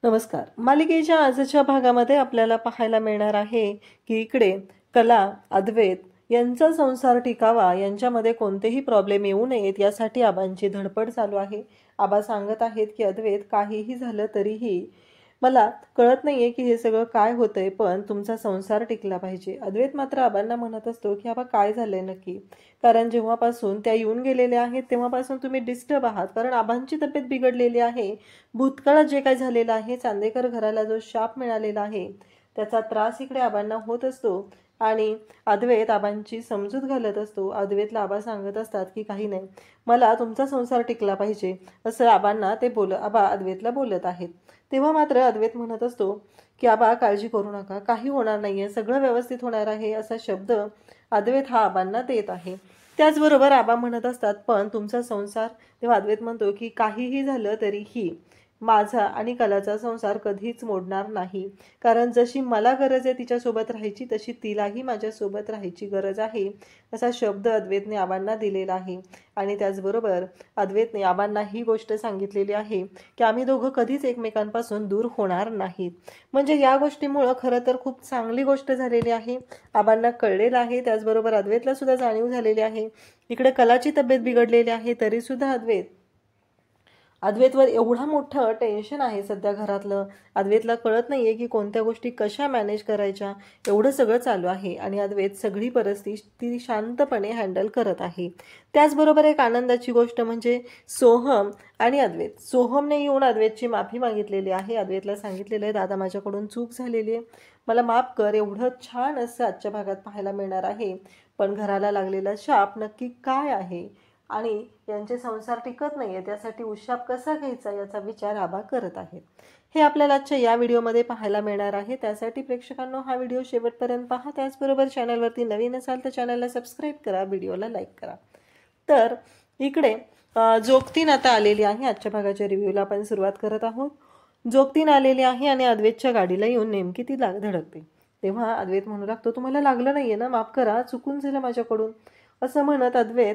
नमस्कार. मालिकेच्या आजच्या भागामध्ये आपल्याला पाहायला मिळणार आहे की इकडे कला, अद्वैत यांचा संसार टिकावा, यांच्यामध्ये कोणतेही प्रॉब्लेम येऊ नयेत यासाठी आबांची धडपड चालू आहे. आबा सांगत आहेत की अद्वैत, काहीही झालं तरीही मला कळत नाहीये की हे सगळं काय होतंय, पण तुमचा संसार टिकला पाहिजे. अद्वैत मात्र आबांना म्हणत असतो की आबा काय झालंय नक्की, कारण जेव्हापासून त्या येऊन गेलेल्या आहेत तेव्हापासून तुम्ही डिस्टर्ब आहात, कारण आबांची तब्येत बिघडलेली आहे. भूतकाळात जे काय झालेलं आहे, चांदेकर घराला जो शाप मिळालेला आहे त्याचा त्रास इकडे आबांना होत असतो आणि अद्वैत आबांची समजूत घालत असतो. अद्वैतला आबा सांगत असतात की काही नाही, मला तुमचा संसार टिकला पाहिजे असं आबांना आबा अद्वैतला बोलत आहेत. तेव्हा मात्र अद्वैत म्हणत असतो की आबा काळजी करू नका, काही होणार नाहीये, सगळं व्यवस्थित होणार आहे असा शब्द अद्वैत हा आबांना देत आहे. त्याचबरोबर आबा म्हणत असतात पण तुमचा संसार, तेव्हा अद्वैत म्हणतो की काहीही झालं तरीही माझा आणि कलाचा संसार कधीच मोडणार नाही, कारण जशी मला गरज आहे तिच्यासोबत राहायची तशी तिलाही माझ्यासोबत राहायची गरज आहे असा शब्द अद्वैतने आबांना दिलेला आहे. आणि त्याचबरोबर अद्वैतने आबांना ही गोष्ट सांगितलेली आहे की आम्ही दोघं कधीच एकमेकांपासून दूर होणार नाहीत. म्हणजे या गोष्टीमुळं खरं तर खूप चांगली गोष्ट झालेली आहे, आबांना कळलेलं आहे. त्याचबरोबर अद्वैतला सुद्धा जाणीव झालेली आहे. इकडे कलाची तब्येत बिघडलेली आहे तरी सुद्धा अद्वैतवर एवढा मोठं टेन्शन आहे सध्या घरातलं. अद्वैतला कळत नाहीये की कोणत्या गोष्टी कशा मॅनेज करायच्या, एवढं सगळं चालू आहे आणि अद्वैत सगळी परिस्थिती शांतपणे हँडल करत आहे. त्याचबरोबर एक आनंदाची गोष्ट म्हणजे सोहम आणि अद्वैत, सोहमने येऊन अद्वैतची माफी मागितलेली आहे. अद्वैतला सांगितलेलं आहे, दादा माझ्याकडून चूक झालेली आहे, मला माफ कर. एवढं छान असं आजच्या भागात पाहायला मिळणार आहे. पण घराला लागलेला शाप नक्की काय आहे आणि यांचे संसार टिकत नाहीये, त्यासाठी उशाप कसा घ्यायचा याचा विचार आबा करत आहेत, हे आपल्याला आजच्या या व्हिडिओमध्ये पाहायला मिळणार आहे. त्यासाठी प्रेक्षकांनो हा व्हिडिओ शेवटपर्यंत पहा. त्याचबरोबर चॅनलवरती नवीन असाल तर चॅनलला सबस्क्राईब करा, व्हिडिओला लाईक करा. तर इकडे जोगतीन आता आलेली आहे. आजच्या भागाच्या रिव्ह्यूला आपण सुरुवात करत आहोत. जोगतीन आलेली आहे आणि अद्वैतच्या गाडीला येऊन नेमकी ती धडकते. तेव्हा अद्वैत म्हणू लागतो, तुम्हाला लागलं नाहीये ना, माफ करा, चुकून झालं माझ्याकडून असं म्हणत अद्वैत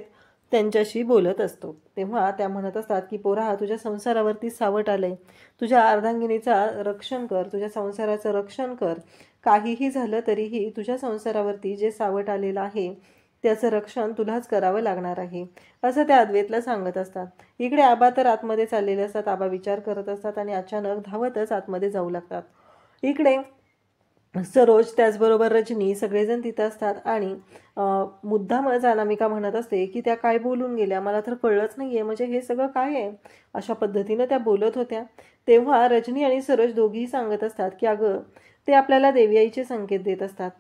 त्यांच्याशी बोलत असतो. तेव्हा त्या म्हणत असतात की पोरा, तुझ्या संसारावरती सावट आलंय, तुझ्या अर्धांगिनीचा रक्षण कर, तुझ्या संसाराचं रक्षण कर. काहीही झालं तरीही तुझ्या संसारावरती जे सावट आलेलं आहे त्याचं रक्षण तुलाच करावं लागणार आहे असं त्या अद्वैतला सांगत असतात. इकडे आबा तर आतमध्ये चाललेले असतात. आबा विचार करत असतात आणि अचानक धावतच आतमध्ये जाऊ लागतात. इकडे सरोज त्याचबरोबर रजनी सगळेजण तिथं असतात आणि मुद्दामच अनामिका म्हणत असते की त्या काय बोलून गेल्या, मला तर कळलंच नाहीये, म्हणजे हे सगळं काय आहे, अशा पद्धतीनं त्या बोलत होत्या. तेव्हा रजनी आणि सरोज दोघीही सांगत असतात की अगं, ते आपल्याला देवयाईचे संकेत देत असतात,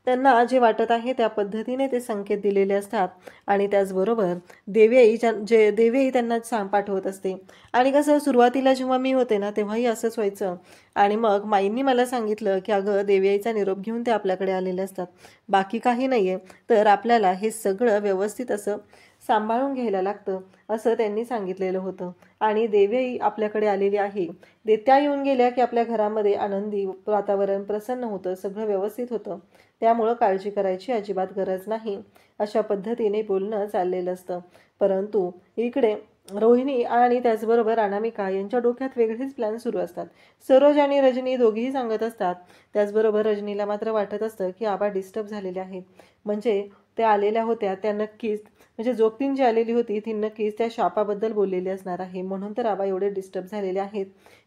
त्यांना जे वाटत आहे त्या पद्धतीने ते संकेत दिलेले असतात. आणि त्याचबरोबर देवयाई त्यांना पाठवत असते. आणि कसं सुरुवातीला जेव्हा मी होते ना तेव्हाही असंच व्हायचं. आणि मग माईंनी मला सांगितलं की अगं, देवयाईचा निरोप घेऊन ते आपल्याकडे आलेले असतात, बाकी काही नाहीये, तर आपल्याला हे सगळं व्यवस्थित असं सांभाळून घ्यायला लागतं असं त्यांनी सांगितलेलं होतं. आणि देवयाई आपल्याकडे आलेली आहे, त्या येऊन गेल्या की आपल्या घरामध्ये आनंदी वातावरण प्रसन्न होतं, सगळं व्यवस्थित होतं, त्यामुळं काळजी करायची अजिबात गरज नाही अशा पद्धतीने बोलणं चाललेलं असतं. परंतु इकडे रोहिणी आणि त्याचबरोबर अनामिका यांच्या डोक्यात वेगळेच प्लॅन सुरू असतात. सरोज आणि रजनी दोघीही सांगत असतात. त्याचबरोबर रजनीला मात्र वाटत असतं की आबा डिस्टर्ब झालेले आहेत, म्हणजे त्या आलेल्या होत्या त्या नक्कीच, म्हणजे जोगतीन जी आलेली होती ती नक्कीच त्या शापाबद्दल बोललेली असणार आहे, म्हणून तर आबा एवढे डिस्टर्ब झालेले आहेत,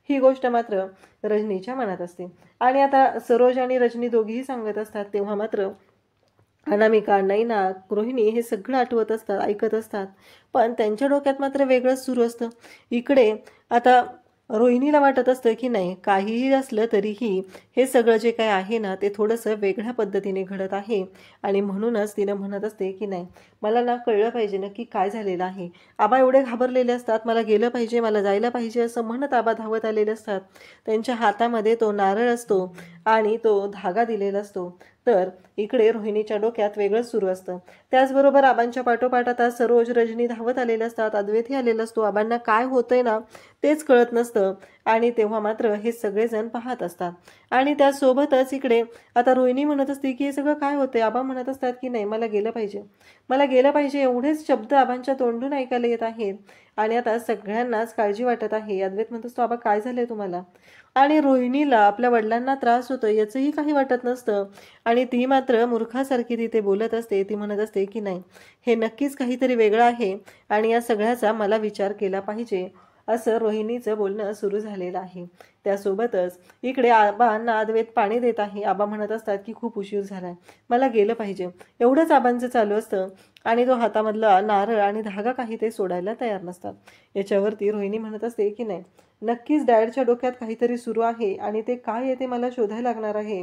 ही गोष्ट मात्र रजनीच्या मनात असते. आणि आता सरोज आणि रजनी दोघीही सांगत असतात. तेव्हा मात्र अनामिका, नैना, रोहिणी हे सगळं आठवत असतात, ऐकत असतात, पण त्यांच्या डोक्यात मात्र वेगळंच सुरू असतं. इकडे आता रोहिणीला वाटत असतं की नाही, काहीही असलं तरीही हे सगळं जे काय आहे ना ते थोडंसं वेगळ्या पद्धतीने घडत आहे. आणि म्हणूनच तिनं म्हणत असते की नाही, मला ना कळलं पाहिजे नक्की काय झालेलं आहे. आबा एवढे घाबरलेले असतात, मला गेलं पाहिजे, मला जायला पाहिजे असं म्हणत आबा धावत आलेले असतात. त्यांच्या हातामध्ये तो नारळ असतो आणि तो धागा दिलेला असतो. तर इकडे रोहिणीच्या डोक्यात वेगळंच सुरू असतं. त्याचबरोबर आबांच्या पाठोपाठ आता सरोज, रजनी धावत आलेले असतात. अद्वैतही आलेला असतो. आबांना काय होतंय ना तेच कळत नसतं आणि तेव्हा मात्र हे सगळेजण पाहत असतात. आणि त्यासोबतच इकडे आता रोहिणी म्हणत असते की हे सगळं काय होतंय. आबा म्हणत असतात की नाही, मला गेलं पाहिजे, मला गेलं पाहिजे, एवढेच शब्द आबांच्या तोंडून ऐकायला येत आहेत. आणि आता सगळ्यांनाच काळजी वाटत आहे. अद्वैत म्हणत असतो, आबा काय झालंय तुम्हाला? आणि रोहिणीला आपल्या वडिलांना त्रास होतो याचंही काही वाटत नसतं आणि ती मात्र मूर्खासारखी तिथे बोलत असते. ती म्हणत असते की नाही, हे नक्कीच काहीतरी वेगळं आहे आणि या सगळ्याचा मला विचार केला पाहिजे, असं रोहिणीचं बोलणं सुरू झालेलं आहे. त्यासोबतच इकडे आबांना अद्वैत पाणी देत आहे. आबा म्हणत असतात की खूप उशीर झालाय, मला गेलं पाहिजे, एवढंच आबांचं चालू असतं आणि तो हातामधला नारळ आणि धागा काही ते सोडायला तयार नसतात. याच्यावरती रोहिणी म्हणत असते की नाही, नक्कीच डॅडच्या डोक्यात काहीतरी सुरू आहे आणि ते काय आहे ते मला शोधायला लागणार आहे.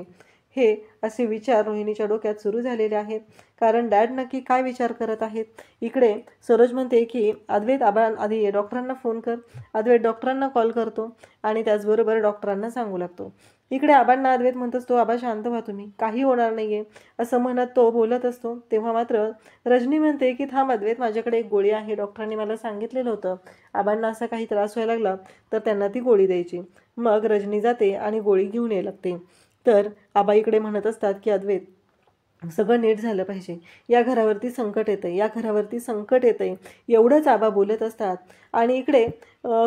हे असे विचार रोहिणीच्या डोक्यात सुरू झालेले आहेत. कारण डॅड नक्की काय विचार करत आहेत. इकडे सरोज म्हणते की अद्वैत आबा आधी डॉक्टरांना फोन कर. अद्वैत डॉक्टरांना कॉल करतो आणि त्याचबरोबर डॉक्टरांना सांगू लागतो. इकडे आबांना अद्वैत म्हणत असतो, आबा शांत व्हा तुम्ही, काही होणार नाहीये असं म्हणत तो बोलत असतो. तेव्हा मात्र रजनी म्हणते की थांब अद्वैत, माझ्याकडे एक गोळी आहे, डॉक्टरांनी मला सांगितलेलं होतं आबांना असा काही त्रास व्हायला लागला तर त्यांना ती गोळी द्यायची. मग रजनी जाते आणि गोळी घेऊन यायला लागते. तर आबा इकडे म्हणत असतात की अद्वैत, सगळं नीट झालं पाहिजे, या घरावरती संकट येतंय, या घरावरती संकट येतंय, एवढंच आबा बोलत असतात. आणि इकडे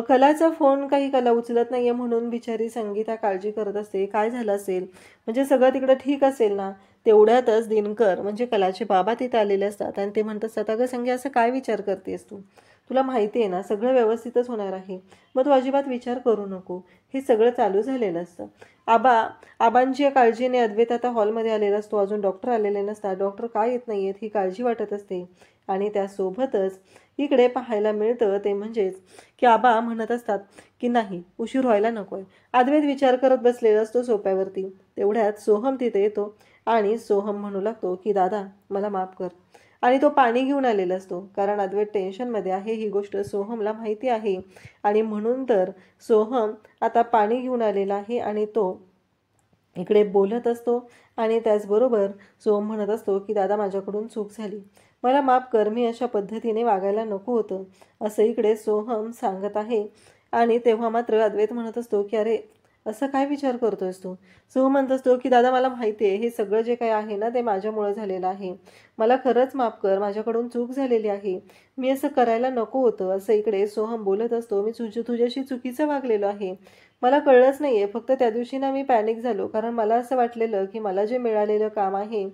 कलाचा फोन काही कला उचलत नाहीये म्हणून बिचारी संगीता काळजी करत असते, काय झालं असेल, म्हणजे सगळं तिकडं ठीक असेल ना. तेवढ्यातच दिनकर म्हणजे कलाचे बाबा तिथे आलेले असतात आणि ते म्हणत असतात, अगं संगी, असं काय विचार करतेस तू, तुला माहिती आहे ना सगळं व्यवस्थितच होणार आहे, मग तू अजिबात विचार करू नको. हे सगळं चालू झालेलं असतं. आबांची काळजीने अद्वैत आता हॉलमध्ये आलेला असतो. अजून डॉक्टर आलेले नसतात. डॉक्टर काय येत नाहीयेत ही काळजी वाटत असते. आणि त्यासोबतच इकडे पाहायला मिळतं ते म्हणजेच की आबा म्हणत असतात की नाही, उशीर व्हायला नकोय. अद्वैत विचार करत बसलेला असतो सोफ्यावरती. तेवढ्यात सोहम तिथे येतो आणि सोहम म्हणू लागतो की दादा मला माफ कर. आणि तो पाणी घेऊन आलेला असतो. कारण अद्वैत टेन्शनमध्ये आहे ही गोष्ट सोहमला माहिती आहे आणि म्हणून तर सोहम आता पाणी घेऊन आलेला आहे आणि तो इकडे बोलत असतो. आणि त्याचबरोबर सोहम म्हणत असतो की दादा माझ्याकडून चूक झाली, मला माफ कर, मी अशा पद्धतीने वागायला नको होतं, असं इकडे सोहम सांगत आहे. आणि तेव्हा मात्र अद्वैत म्हणत असतो की अरे असं काय विचार करतोयस तू. सोहम म्हणत असतो की दादा मला माहिती आहे हे सगळं जे काही आहे ना ते माझ्यामुळे झालेलं आहे, मला खरंच माफ कर, माझ्याकडून चूक झालेली आहे, मी असं करायला नको होतं, असं इकडे सोहम बोलत असतो. मी तुझ्याशी चुकीचं वागलेलो आहे, मला कळलंच नाहीये, फक्त त्या दिवशी ना मी पॅनिक झालो कारण मला असं वाटलेलं की मला जे मिळालेलं काम आहे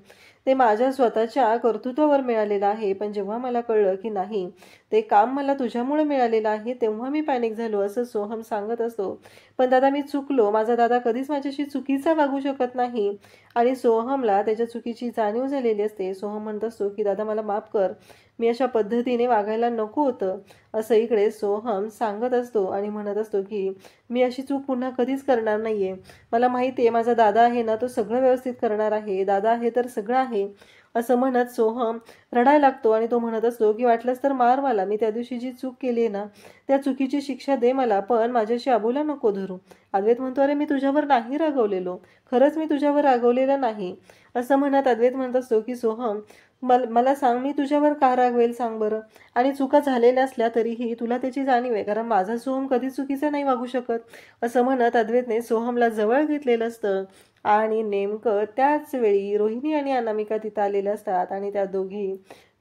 ते माझ्या स्वतःच्या कर्तृत्वावर मिळालेलं आहे. पण जेव्हा मला कळलं की नाही ते काम मला तुझ्यामुळे मिळालेलं आहे तेव्हा मी पॅनिक झालो, असं सोहम सांगत असतो. पण दादा मी चुकलो, माझा दादा कधीच माझ्याशी चुकीचा वागू शकत नाही. आणि सोहमला त्याच्या चुकीची जाणीव झालेली असते. सोहम म्हणत असतो की दादा मला माफ कर, मी अशा पद्धतीने वागायला नको होतं, असं इकडे सोहम सांगत असतो. आणि म्हणत असतो की मी अशी चूक पुन्हा कधीच करणार नाहीये, मला माहिती आहे माझा दादा आहे ना तो सगळं व्यवस्थित करणार आहे, दादा आहे तर सगळं आहे, असं म्हणत सोहम रडायला लागतो. आणि तो म्हणत असतो की वाटलंच तर मार मला, मी त्या दिवशी जी चूक केली आहे ना त्या चुकीची शिक्षा दे मला, पण माझ्याशी अबोला नको धरू. अद्वैत म्हणतो अरे मी तुझ्यावर नाही रागवलेलो, खरंच मी तुझ्यावर रागवलेलं नाही, असं म्हणत अद्वैत म्हणत असतो की सोहम मला सांग, मी तुझ्यावर का रागवेल सांग बरं. आणि चुका झालेल्या असल्या तरीही तुला त्याची जाणीव आहे, कारण माझा सोहम कधी चुकीचा नाही वागू शकत, असं म्हणत अद्वैतने सोहमला जवळ घेतलेलं असतं. आणि नेमकं त्याच वेळी रोहिणी आणि अनामिका तिथं आलेल्या असतात आणि त्या दोघी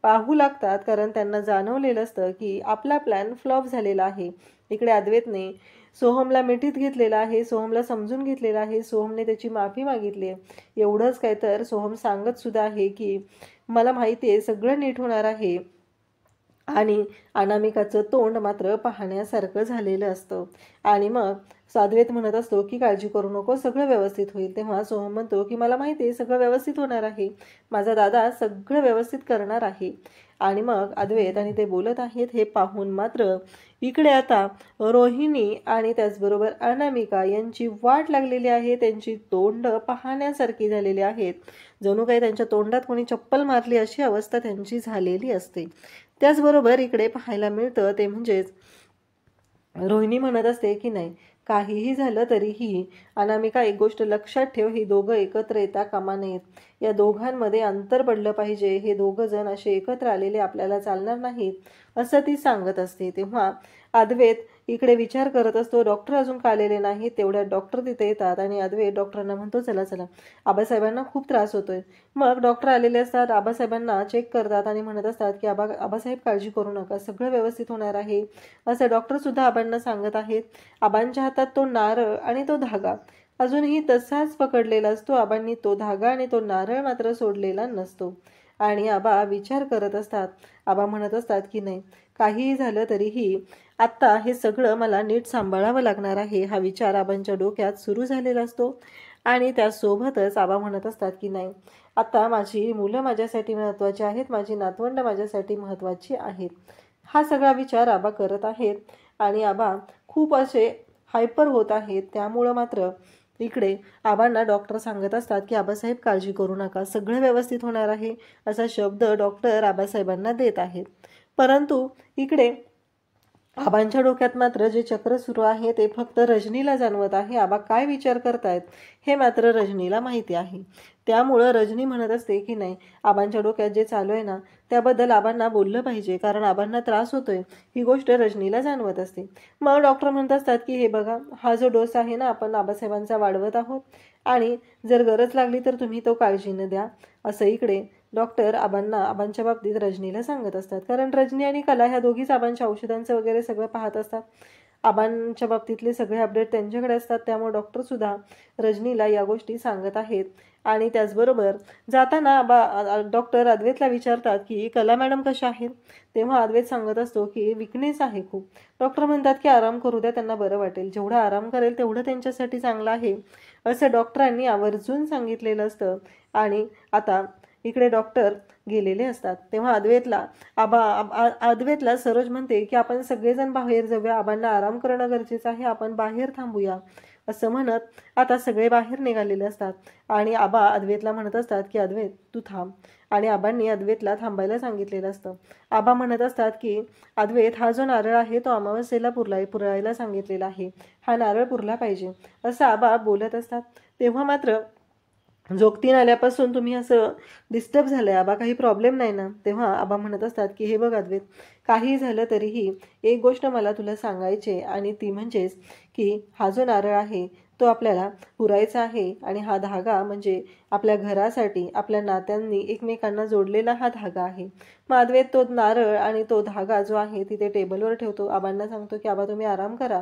पाहू लागतात कारण त्यांना जाणवलेलं असतं की आपला प्लॅन फ्लॉप झालेला आहे. इकडे अद्वैतने सोहमला मिठीत घेतलेला आहे, सोहमला समजून घेतलेला आहे, सोहमने त्याची माफी मागितली आहे. एवढंच काय तर सोहम सांगत सुद्धा आहे की मला माहिती आहे सगळं नीट होणार आहे. आणि अनामिकाचं तोंड मात्र पाहण्यासारखं झालेलं असतं. आणि मग अद्वैत म्हणत असतो की काळजी करू नको, सगळं व्यवस्थित होईल. तेव्हा सोहम म्हणतो की मला माहिती आहे सगळं व्यवस्थित होणार आहे, माझा दादा सगळं व्यवस्थित करणार आहे. आणि मग अद्वैत आणि ते बोलत आहेत हे पाहून मात्र इकडे आता रोहिणी आणि त्याचबरोबर अनामिका यांची वाट लागलेली आहे. त्यांची तोंड पाहण्यासारखी झालेली आहेत, जणू काही त्यांच्या तोंडात कोणी चप्पल मारली अशी अवस्था त्यांची झालेली असते. त्याचबरोबर इकडे पाहायला मिळतं ते म्हणजेच रोहिणी म्हणत असते की नाही, काहीही झालं तरीही अनामिका एक गोष्ट लक्षात ठेव, ही दोघं एकत्र येता कामा नयेत, या दोघांमध्ये अंतर पडलं पाहिजे, हे दोघं जण असे एकत्र आलेले आपल्याला चालणार नाहीत, असं ती सांगत असते. तेव्हा अद्वैत इकडे विचार करत असतो डॉक्टर अजून का आलेले नाही. तेवढ्यात डॉक्टर तिथे येतात आणि अद्वैत डॉक्टरांना म्हणतो चला चला, आबासाहेबांना खूप त्रास होतोय. मग डॉक्टर आलेले असतात, आबासाहेबांना चेक करतात आणि म्हणत असतात की आबासाहेब काळजी करू नका, सगळं व्यवस्थित होणार आहे असं डॉक्टर सुद्धा आबांना सांगत आहेत. आबांच्या हातात तो नारळ आणि तो धागा अजूनही तसाच पकडलेला असतो. आबांनी तो धागा आणि तो नारळ मात्र सोडलेला नसतो आणि आबा विचार करत असतात. आबा म्हणत असतात की नाही, काहीही झालं तरीही आत्ता हे सगळं मला नीट सांभाळावं लागणार आहे, हा विचार आबांच्या डोक्यात सुरू झालेला असतो. आणि त्यासोबतच आबा म्हणत असतात की नाही, आता माझी मुलं माझ्यासाठी महत्त्वाची आहेत, माझी नातवंड माझ्यासाठी महत्त्वाची आहेत. हा सगळा विचार आबा करत आहेत आणि आबा खूप असे हायपर होत आहेत. त्यामुळं मात्र इकडे आबांना डॉक्टर सांगत असतात की आबासाहेब काळजी करू नका, सगळं व्यवस्थित होणार आहे असा शब्द डॉक्टर आबासाहेबांना देत आहेत. परंतु इकडे आबांच्या डोक्यात मात्र जे चक्र सुरू आहे ते फक्त रजनीला जाणवत आहे. आबा काय विचार करतायत हे मात्र रजनीला माहिती आहे. त्यामुळं रजनी म्हणत असते की नाही, आबांच्या डोक्यात जे चालू आहे ना त्याबद्दल आबांना बोललं पाहिजे, कारण आबांना त्रास होतोय ही गोष्ट रजनीला जाणवत असते. मग डॉक्टर म्हणत असतात की हे बघा, हा जो डोस आहे ना आपण आबासाहेबांचा वाढवत आहोत आणि जर गरज लागली तर तुम्ही तो काळजीने द्या असं इकडे डॉक्टर आबांच्या बाबतीत रजनीला सांगत असतात. कारण रजनी आणि कला ह्या दोघीच आबांच्या औषधांचं वगैरे सगळं पाहत असतात. आबांच्या बाबतीतले सगळे अपडेट त्यांच्याकडे असतात. त्यामुळे डॉक्टर सुद्धा रजनीला या गोष्टी सांगत आहेत. आणि त्याचबरोबर जाताना डॉक्टर अद्वैतला विचारतात की कला मॅडम कशा आहेत. तेव्हा अद्वैत सांगत असतो की विकनेस आहे खूप. डॉक्टर म्हणतात की आराम करू द्या, त्यांना बरं वाटेल, जेवढा आराम करेल तेवढं त्यांच्यासाठी चांगलं आहे असं डॉक्टरांनी आवर्जून सांगितलेलं असतं. आणि आता इकडे डॉक्टर गेलेले असतात. तेव्हा अद्वैतला सरोज म्हणते की आपण सगळेजण बाहेर जाऊया, आबांना आराम करणं गरजेचं आहे, आपण बाहेर थांबूया असं म्हणत आता सगळे बाहेर निघालेले असतात. आणि आबा अद्वैतला म्हणत असतात की अद्वैत तू थांब. आणि आबांनी अद्वैतला थांबायला सांगितलेलं असतं. आबा म्हणत असतात की अद्वैत, हा जो नारळ आहे तो अमावस्येला पुरायला सांगितलेला आहे, हा नारळ पुरला पाहिजे असं आबा बोलत असतात. तेव्हा मात्र जोगतीन आल्यापासून तुम्ही असं डिस्टर्ब झालंय आबा, काही प्रॉब्लेम नाही ना. तेव्हा आबा म्हणत असतात की हे बघ अद्वैत, काही झालं तरीही एक गोष्ट मला तुला सांगायची आणि ती म्हणजेच की हा जो नारळ आहे तो आपल्याला पुरायचा आहे आणि हा धागा म्हणजे आपल्या घरासाठी आपल्या नात्यांनी एकमेकांना जोडलेला हा धागा आहे. मग अद्वैत तो नारळ आणि तो धागा जो आहे तिथे टेबलवर ठेवतो. आबांना सांगतो की आबा तुम्ही आराम करा,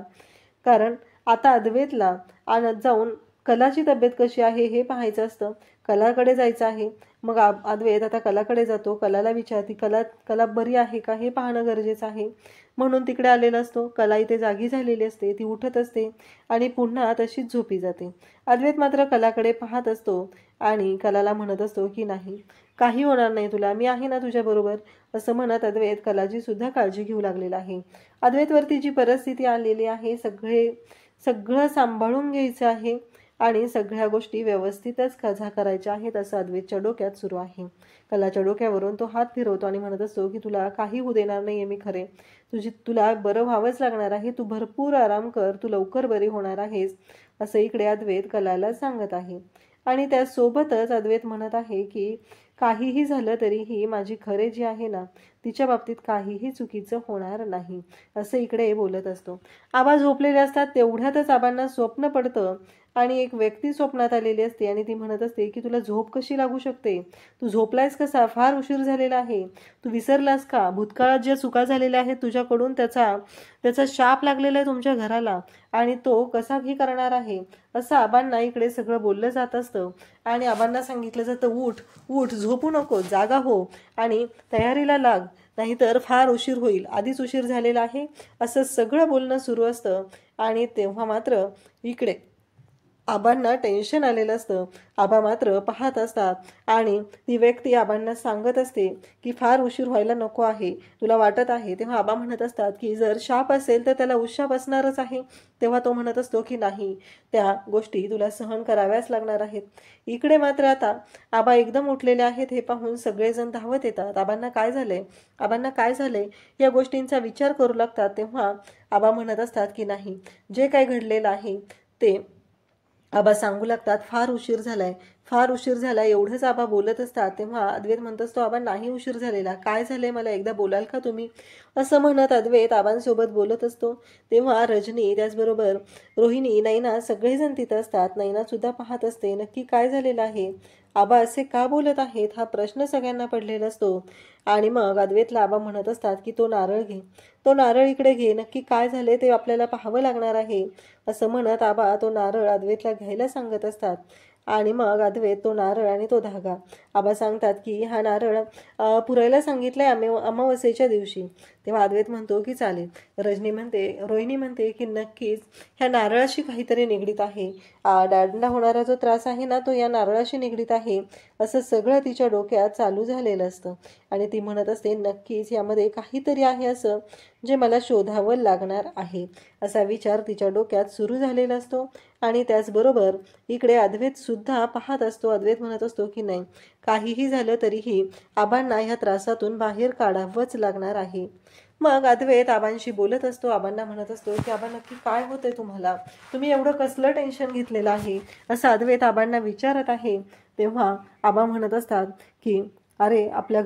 कारण आता अद्वैतला आणत जाऊन कलाची तब्येत कशी आहे हे पाहायचं असतं, कलाकडे जायचं आहे. मग अद्वैत आता कलाकडे जातो, कलाला विचारते कला बरी आहे का हे पाहणं गरजेचं आहे. म्हणून तिकडे आलेला असतो. कला इथे जागी झालेली असते, ती उठत असते आणि पुन्हा तशीच झोपी जाते. अद्वैत मात्र कलाकडे पाहत असतो आणि कलाला म्हणत असतो की नाही, काही होणार नाही तुला, मी आहे ना तुझ्याबरोबर असं म्हणत अद्वैत कलाची सुद्धा काळजी घेऊ लागलेला आहे. अद्वैतवरती जी परिस्थिती आलेली आहे सगळं सांभाळून घ्यायचं आहे आणि सगळ्या गोष्टी व्यवस्थितच करायच्या आहेत असं अद्वैतच्या डोक्यात सुरू आहे. कलाच्या डोक्यावरून तो हात फिरवतो आणि म्हणत असतो की तुला काही होऊ देणार नाहीये मी खरे, तुला बरं व्हावंच लागणार आहे, तू भरपूर आराम कर, तू लवकर बरी होणार आहेस असं इकडे अद्वैत कलाला सांगत आहे. आणि त्यासोबतच अद्वैत म्हणत आहे की काहीही झालं तरीही माझी खरे जी आहे ना तिच्या बाबतीत काहीही चुकीचं होणार नाही असं इकडे बोलत असतो. आबा झोपलेले असतात. तेवढ्यातच आबांना स्वप्न पडतं आणि एक व्यक्ती स्वप्नात आलेली असते आणि ती म्हणत असते की तुला झोप कशी लागू शकते, तू झोपलायस कसा, फार उशीर झालेला आहे, तू विसरलास का, भूतकाळात ज्या चुका झालेल्या आहेत तुझ्याकडून त्याचा शाप लागलेला आहे तुमच्या घराला आणि तो कसा ही करणार आहे असं आबांना इकडे सगळं बोललं जात असतं. आणि आबांना सांगितलं जातं उठ, झोपू नको, जागा हो आणि तयारीला लाग, नाहीतर फार उशीर होईल, आधीच उशीर झालेला आहे असं सगळं बोलणं सुरू असतं. आणि तेव्हा मात्र इकडे आबांना टेन्शन आलेलं असतं. आबा मात्र पाहत असतात आणि ती व्यक्ती आबांना सांगत असते की फार उशीर व्हायला नको आहे, तुला वाटत आहे. तेव्हा आबा म्हणत असतात की जर शाप असेल तर त्याला उशाप असणारच आहे. तेव्हा तो म्हणत असतो की नाही, त्या गोष्टी तुला सहन कराव्याच लागणार आहेत. इकडे मात्र आता आबा एकदम उठलेले आहेत हे पाहून सगळेजण धावत येतात. आबांना काय झालंय या गोष्टींचा विचार करू लागतात. तेव्हा आबा म्हणत असतात की नाही, जे काही घडलेलं आहे ते आबा सांगू लागतात. फार उशीर झालाय, फार उशीर झाला एवढंच आबा बोलत असतात तेव्हा अद्वैत म्हणत असतो, आबा नाही उशीर झालेला, काय झालंय मला एकदा बोलाल का तुम्ही? असं म्हणत अद्वैत आबांसोबत बोलत असतो. तेव्हा रजनी त्याचबरोबर रोहिणी, नैना सगळेजण तिथं असतात. नैना सुद्धा पाहत असते नक्की काय झालेलं आहे, आबा असे का बोलत आहेत हा प्रश्न सगळ्यांना पडलेला असतो. आणि मग अद्वैतला आबा म्हणत असतात की तो नारळ घे, तो नारळ इकडे घे, नक्की काय झाले ते आपल्याला पाहावं लागणार आहे. असं म्हणत आबा तो नारळ अद्वैतला घ्यायला सांगत असतात. आणि मग अद्वैत तो नारळ आणि तो धागा, आबा सांगतात की हा नारळ पुरायला सांगितलंय अमावस्येच्या दिवशी. तेव्हा अद्वैत म्हणतो की चालेल. रोहिणी म्हणते की नक्कीच ह्या नारळाशी काहीतरी निगडीत आहे, डॅडला होणारा जो त्रास आहे ना तो या नारळाशी निगडीत आहे, असं सगळं तिच्या डोक्यात चालू झालेलं असतं. आणि ती म्हणत असते नक्कीच यामध्ये काहीतरी आहे असं जे मला शोधावं लागणार आहे, असा विचार तिच्या डोक्यात सुरू झालेला असतो. आणि त्याचबरोबर इकडे अद्वैत सुद्धा पाहत असतो. अद्वैत म्हणत असतो की नाही, काहीही झालं तरीही आबांना ह्या त्रासातून बाहेर काढावंच लागणार आहे. मग अद्वैत आबांशी बोलत असतो. आबांना म्हणत असतो की आबा नक्की काय होतंय तुम्हाला, तुम्ही एवढं कसलं टेन्शन घेतलेलं आहे, असं अद्वैत आबांना विचारत आहे. तेव्हा आबा म्हणत असतात की अरे आपल्या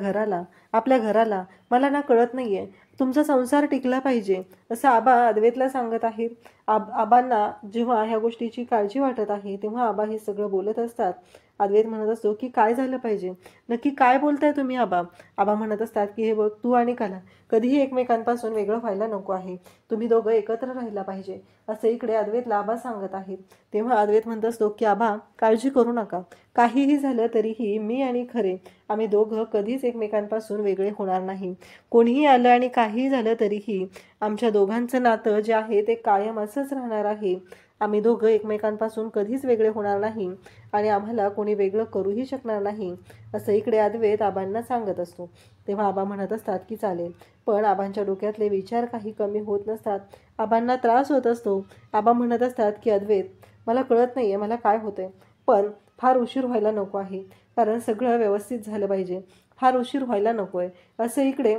घराला मला ना कळत नाहीये, तुमचा संसार टिकला पाहिजे, असं आबा अद्वैतला सांगत आहेत. आबांना जेव्हा ह्या गोष्टीची काळजी वाटत आहे तेव्हा आबा हे सगळं बोलत असतात. अद्वैत म्हणत असतो की काय झालं पाहिजे, नक्की काय बोलताय तुम्ही आबा? आबा म्हणत असतात की हे बघ, तू आणि कला कधीही एकमेकांपासून वेगळं व्हायला नको आहे, तुम्ही दोघं एकत्र राहायला पाहिजे, असं इकडे अद्वैतला आबा सांगत आहेत. तेव्हा अद्वैत म्हणत असतो की आबा काळजी करू नका, काहीही झालं तरीही मी आणि खरे आम्ही दोघं कधीच एकमेकांपासून वेगळे होणार नाही. कोणीही आलं आणि काहीही झालं तरीही आमच्या दोघांचं नातं जे आहे ते कायम असंच राहणार आहे. आम्ही दोघं एकमेकांपासून कधीच वेगळे होणार नाही आणि आम्हाला कोणी वेगळं करूही शकणार नाही, असं इकडे अद्वैत आबांना सांगत असतो. तेव्हा आबा म्हणत असतात की चालेल. पण आबांच्या डोक्यातले विचार काही कमी होत नसतात. आबांना त्रास होत असतो. आबा म्हणत असतात की अद्वैत मला कळत नाहीये मला काय होतंय, पण फार उशीर व्हायला नको आहे, कारण सगळं व्यवस्थित झालं पाहिजे, फार उशीर व्हायला नको आहे, असं इकडे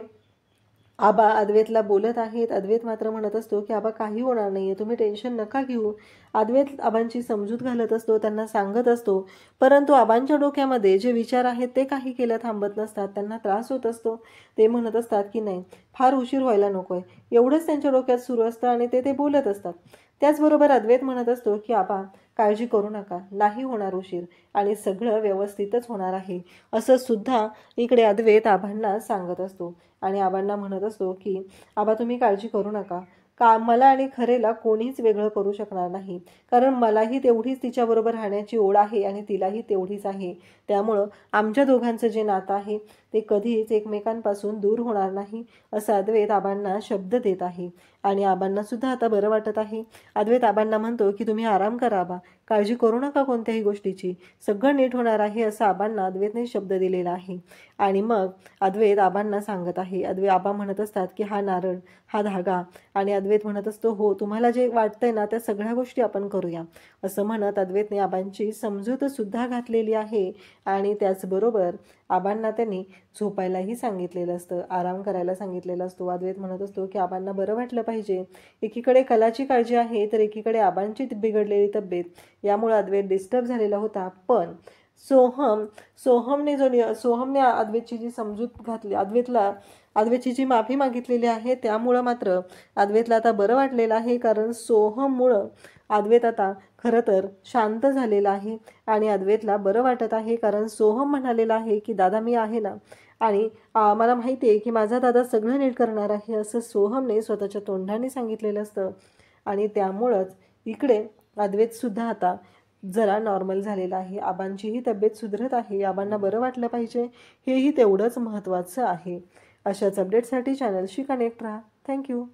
आबा अद्वैतला बोलत आहेत. अद्वैत मात्र म्हणत असतो की आबा काही होणार नाहीये, तुम्ही टेन्शन नका घेऊ. अद्वैत आबांची समजूत घालत असतो, त्यांना सांगत असतो. परंतु आबांच्या डोक्यामध्ये जे विचार आहेत ते काही केलं थांबत नसतात. त्यांना त्रास होत असतो. ते म्हणत असतात की नाही, फार उशीर व्हायला नकोय, एवढंच त्यांच्या डोक्यात सुरू असतं आणि ते बोलत असतात. त्याचबरोबर अद्वैत म्हणत असतो की आबा काळजी करू नका, नाही होणार उशीर आणि सगळं व्यवस्थितच होणार आहे, असं सुद्धा इकडे अद्वैत आबांना सांगत असतो. आणि आबांना म्हणत असतो की आबा तुम्ही काळजी करू नका, मला आणि खरेला कोणीच वेगळं करू शकणार नाही, कारण मलाही तेवढीच तिच्याबरोबर राहण्याची ओढ आहे आणि तिलाही तेवढीच आहे. त्यामुळं आमच्या दोघांचं जे नातं आहे ते कधीच एकमेकांपासून दूर होणार नाही, असं अद्वैत आबांना शब्द देत आहे. आणि आबांना सुद्धा आता बरं वाटत आहे. अद्वैत आबांना म्हणतो की तुम्ही आराम करा आबा, काळजी करू नका कोणत्याही गोष्टीची, सगळं नीट होणार आहे, असं आबांना अद्वैतने शब्द दिलेला आहे. आणि मग अद्वैत आबांना सांगत आहे. आबा म्हणत असतात की हा नारळ, हा धागा, आणि अद्वैत म्हणत असतो हो तुम्हाला जे वाटतंय ना त्या सगळ्या गोष्टी आपण करूया, असं म्हणत अद्वैतने आबांची समजूत सुद्धा घातलेली आहे. आणि त्याचबरोबर आबांना त्यांनी झोपायलाही सांगितलेलं असतं, आराम करायला सांगितलेलं असतो. अद्वैत म्हणत असतो की आबांना बरं वाटलं पाहिजे. एकीकडे कलाची काळजी आहे तर एकीकडे आबांची बिघडलेली तब्येत, यामुळे अद्वैत डिस्टर्ब झालेला होता. पण सोहमने अद्वैतची जी समजूत घातली, अद्वैतची जी माफी मागितलेली आहे, त्यामुळं मात्र अद्वैतला आता बरं वाटलेलं आहे. कारण सोहममुळं अद्वैत आता खरं तर शांत झालेला आहे आणि अद्वैतला बरं वाटत आहे. कारण सोहम म्हणालेला आहे की दादा मी आहे ना, आणि मला माहिती आहे की माझा दादा सगळं नीट करणार आहे, असं सोहमने स्वतःच्या तोंडाने सांगितलेलं असतं. आणि त्यामुळंच इकडे अद्वैतसुद्धा आता जरा नॉर्मल झालेला आहे. आबांचीही तब्येत सुधरत आहे. आबांना बरं वाटलं पाहिजे, हेही तेवढंच महत्त्वाचं आहे. अशाच अपडेटसाठी चॅनलशी कनेक्ट राहा. थँक्यू.